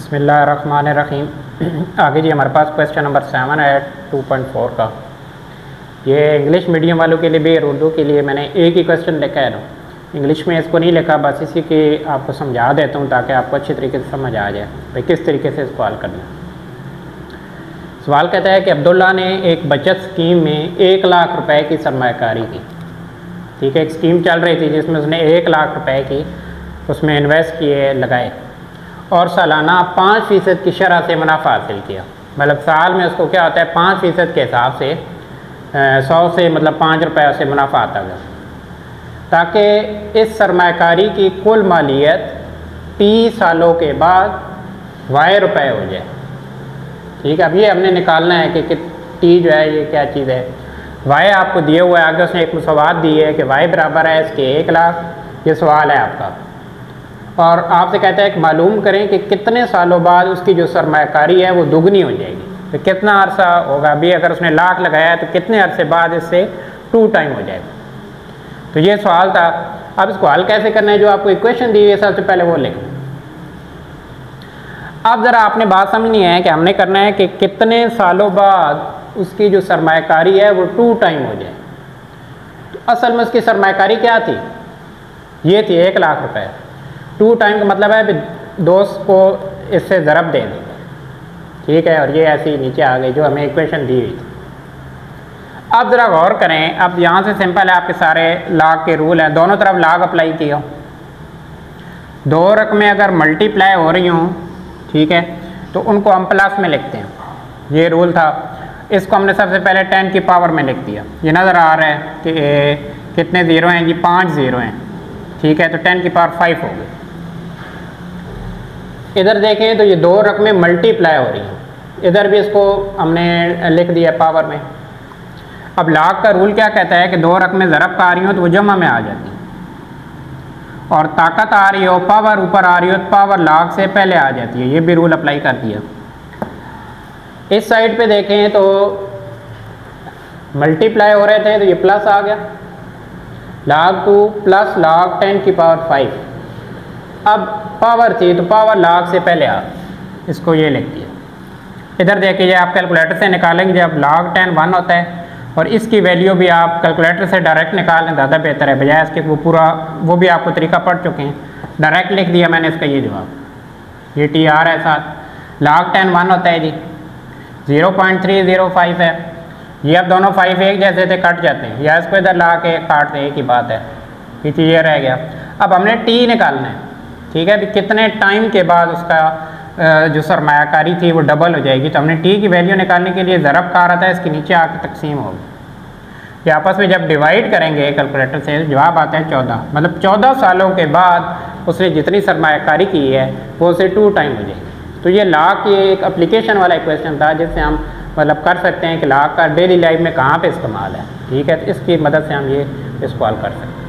बिस्मिल्लाहिर्रहमानिर्रहीम। आगे जी हमारे पास क्वेश्चन नंबर 7 है 2.4 का। ये इंग्लिश मीडियम वालों के लिए भी और उर्दू के लिए मैंने एक ही क्वेश्चन लिखा है। इंग्लिश में इसको नहीं लिखा, बस इसी के आपको समझा देता हूँ ताकि आपको अच्छी तरीके से समझ आ जाए भाई किस तरीके से इसको हल करना है। सवाल कहता है कि अब्दुल्ला ने एक बचत स्कीम में 1 लाख रुपए की सरमायाकारी की। ठीक है, एक स्कीम चल रही थी जिसमें उसने 1 लाख रुपए की उसमें इन्वेस्ट किए, लगाए और सालाना 5% की शरह से मुनाफा हासिल किया। मतलब साल में उसको क्या होता है 5% के हिसाब से 100 से मतलब 5 रुपये से मुनाफा आता गया, ताकि इस सरमायाकारी की कुल मालियत 30 सालों के बाद वाई रुपये हो जाए। ठीक है, अब ये हमने निकालना है कि टी जो है ये क्या चीज़ है। वाई आपको दिए हुआ है, आगे उसने एक मुसव्वात दी है कि वाई बराबर है इसके 1 लाख। ये सवाल है आपका और आपसे कहता है कि मालूम करें कि कितने सालों बाद उसकी जो सरमायाकारी है वो दुगनी हो जाएगी। तो कितना अरसा होगा, अभी अगर उसने लाख लगाया है तो कितने अरसे बाद इससे 2 टाइम हो जाएगा। तो ये सवाल था। अब इसको हल कैसे करना है, जो आपको इक्वेशन दी है सबसे पहले वो लिखें। अब ज़रा आपने बात समझनी है कि हमने करना है कि कितने सालों बाद उसकी जो सरमायाकारी है वो 2 टाइम हो जाए। तो असल में उसकी सरमायाकारी क्या थी, ये थी 1 लाख रुपए। 2 टाइम का मतलब है दोस्त को इससे ज़रब दे देंगे। ठीक है, और ये ऐसे ही नीचे आ गई जो हमें इक्वेशन दी हुई थी। अब ज़रा गौर करें, अब यहाँ से सिंपल है, आपके सारे लाग के रूल हैं, दोनों तरफ लाग अप्लाई किया। 2 रकमें अगर मल्टीप्लाई हो रही हों, ठीक है, तो उनको हम प्लस में लिखते हैं। ये रूल था। इसको हमने सबसे पहले 10 की पावर में लिख दिया। ये नज़र आ रहा है कि कितने ज़ीरो हैं जी, 5 ज़ीरो हैं। ठीक है, तो 10 की पावर 5 हो गई। इधर देखें तो ये 2 रकमें मल्टीप्लाई हो रही हैं, इधर भी इसको हमने लिख दिया पावर में। अब लाग का रूल क्या कहता है कि 2 रकमें ज़रब का आ रही हो तो वो जमा में आ जाती हैं, और ताकत आ रही हो पावर ऊपर आ रही हो तो पावर लाग से पहले आ जाती है। ये भी रूल अप्लाई कर दिया। इस साइड पे देखें तो मल्टीप्लाई हो रहे थे तो ये प्लस आ गया, लाग 2 प्लस लाग 10 की पावर 5। अब पावर थी तो पावर लाग से पहले आ, इसको ये लिख दिया। इधर देखिए आप कैलकुलेटर से निकालेंगे, जब लाग 10 1 होता है और इसकी वैल्यू भी आप कैलकुलेटर से डायरेक्ट निकाल लें, ज़्यादा बेहतर है, बजाय इसके वो पूरा वो भी आपको तरीका पढ़ चुके हैं। डायरेक्ट लिख दिया मैंने इसका ये जवाब, ये टी आर है साथ। लाग 10 1 होता है जी, 0.305 है। ये अब दोनों 5 एक जैसे थे, कट जाते हैं, या इसको इधर ला के काटते हैं, एक ही बात है। पीछे ये रह गया। अब हमने टी निकालना है। ठीक है, कि टाइम के बाद उसका जो सरमायाकारी थी वो डबल हो जाएगी। तो हमने टी की वैल्यू निकालने के लिए ज़रब का आ रहा था, इसके नीचे आके तकसीम होगी। ये आपस में जब डिवाइड करेंगे कैलकुलेटर से जवाब आता है 14। मतलब 14 सालों के बाद उसने जितनी सरमायाकारी की है वो उसे 2 टाइम हो जाएगी। तो ये लाग की एक एप्लीकेशन वाला क्वेश्चन था जिससे हम मतलब कर सकते हैं कि लाग का डेली लाइफ में कहाँ पे इस्तेमाल है। ठीक है, तो इसकी मदद से हम ये इसको हल कर सकते हैं।